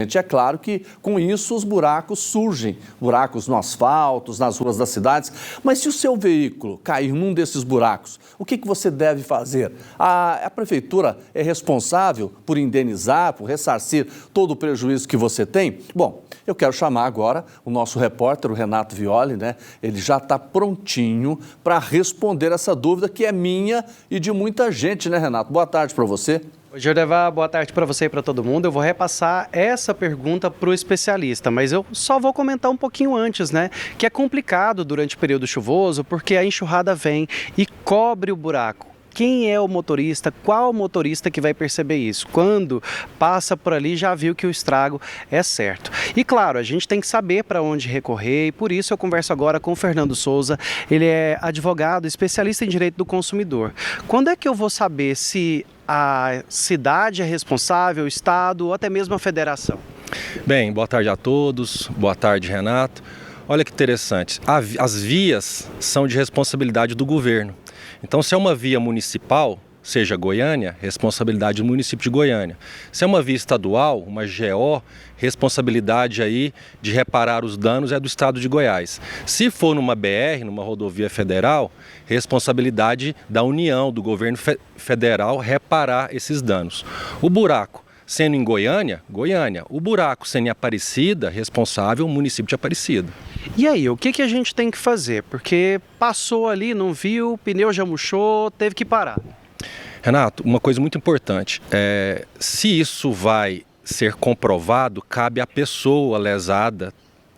É claro que, com isso, os buracos surgem, buracos no asfalto, nas ruas das cidades. Mas se o seu veículo cair num desses buracos, o que você deve fazer? A prefeitura é responsável por indenizar, por ressarcir todo o prejuízo que você tem? Bom, eu quero chamar agora o nosso repórter, o Renato Violi, né? Ele já está prontinho para responder essa dúvida que é minha e de muita gente, né, Renato? Boa tarde para você. Oi, Jordevar, boa tarde para você e para todo mundo. Eu vou repassar essa pergunta para o especialista, mas eu só vou comentar um pouquinho antes, né? Que é complicado durante o período chuvoso porque a enxurrada vem e cobre o buraco. Quem é o motorista? Qual motorista que vai perceber isso? Quando passa por ali já viu que o estrago é certo. E claro, a gente tem que saber para onde recorrer e por isso eu converso agora com o Fernando Souza. Ele é advogado, especialista em direito do consumidor. Quando é que eu vou saber se a cidade é responsável, o estado ou até mesmo a federação? Bem, boa tarde a todos, boa tarde, Renato. Olha que interessante, as vias são de responsabilidade do governo. Então, se é uma via municipal, seja Goiânia, responsabilidade do município de Goiânia. Se é uma via estadual, uma GO, responsabilidade aí de reparar os danos é do estado de Goiás. Se for numa BR, numa rodovia federal, responsabilidade da União, do governo federal, reparar esses danos. O buraco sendo em Goiânia, Goiânia. O buraco sendo em Aparecida, responsável o município de Aparecida. E aí, o que a gente tem que fazer? Porque passou ali, não viu, o pneu já murchou, teve que parar. Renato, uma coisa muito importante, se isso vai ser comprovado, cabe à pessoa lesada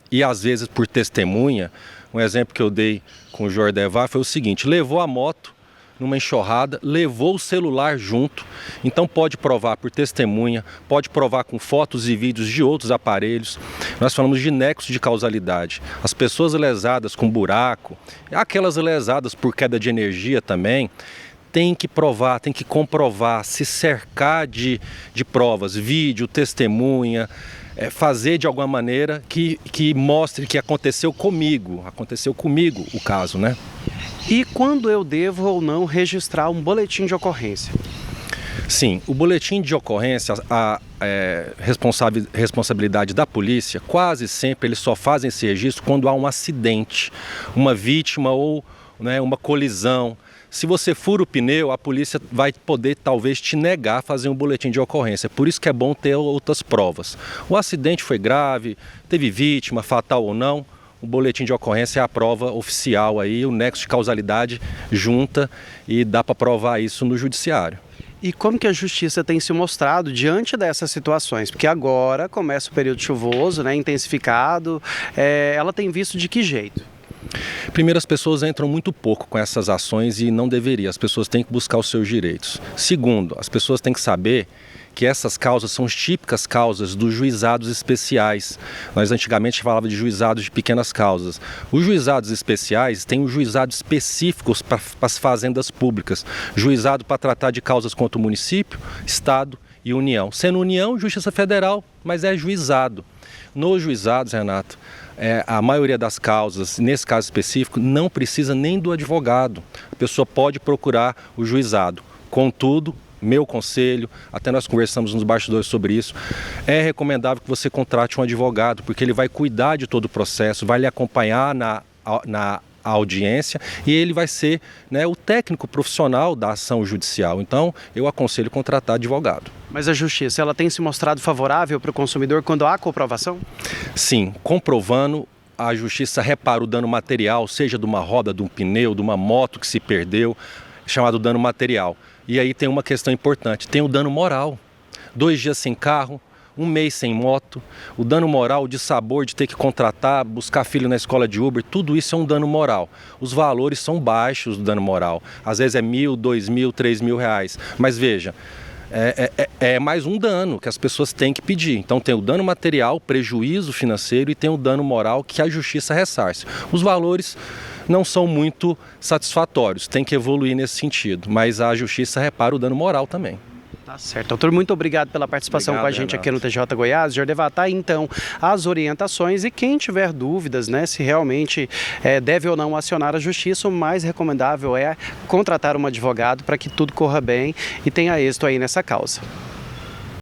e às vezes por testemunha. Um exemplo que eu dei com o Jordevar foi o seguinte: levou a moto numa enxurrada, levou o celular junto, então pode provar por testemunha, pode provar com fotos e vídeos de outros aparelhos. Nós falamos de nexo de causalidade. As pessoas lesadas com buraco, aquelas lesadas por queda de energia também, tem que provar, tem que comprovar, se cercar de provas, vídeo, testemunha, fazer de alguma maneira que mostre que aconteceu comigo o caso, né? E quando eu devo ou não registrar um boletim de ocorrência? Sim, o boletim de ocorrência, a responsabilidade da polícia, quase sempre eles só fazem esse registro quando há um acidente, uma vítima ou, né, uma colisão. Se você fura o pneu, a polícia vai poder talvez te negar a fazer um boletim de ocorrência. Por isso que é bom ter outras provas. O acidente foi grave, teve vítima, fatal ou não, o boletim de ocorrência é a prova oficial aí, o nexo de causalidade junta e dá para provar isso no judiciário. E como que a justiça tem se mostrado diante dessas situações? Porque agora começa o período chuvoso, né, intensificado, ela tem visto de que jeito? Primeiro, as pessoas entram muito pouco com essas ações e não deveria. As pessoas têm que buscar os seus direitos. Segundo, as pessoas têm que saber que essas causas são as típicas causas dos juizados especiais. Nós antigamente falávamos de juizados de pequenas causas. Os juizados especiais têm um juizado específicos para as fazendas públicas. Juizado para tratar de causas contra o município, estado e União. Sendo União, Justiça Federal, mas é juizado. Nos juizados, Renato, a maioria das causas, nesse caso específico, não precisa nem do advogado. A pessoa pode procurar o juizado. Contudo, meu conselho, até nós conversamos nos bastidores sobre isso, é recomendável que você contrate um advogado, porque ele vai cuidar de todo o processo, vai lhe acompanhar na audiência e ele vai ser, né, o técnico profissional da ação judicial. Então, eu aconselho contratar advogado. Mas a justiça, ela tem se mostrado favorável para o consumidor quando há comprovação? Sim, comprovando, a justiça repara o dano material, seja de uma roda, de um pneu, de uma moto que se perdeu, chamado dano material. E aí tem uma questão importante, tem o dano moral. 2 dias sem carro, 1 mês sem moto, o dano moral de sabor de ter que contratar, buscar filho na escola de Uber, tudo isso é um dano moral. Os valores são baixos do dano moral, às vezes é R$1.000, R$2.000, R$3.000, mas veja, é mais um dano que as pessoas têm que pedir. Então tem o dano material, prejuízo financeiro e tem o dano moral que a justiça ressarce. Os valores não são muito satisfatórios, tem que evoluir nesse sentido, mas a justiça repara o dano moral também. Tá certo. Doutor, muito obrigado pela participação com a gente aqui no TJ Goiás. Jordevar, tá aí então as orientações e quem tiver dúvidas, né, se realmente deve ou não acionar a justiça, o mais recomendável é contratar um advogado para que tudo corra bem e tenha êxito aí nessa causa.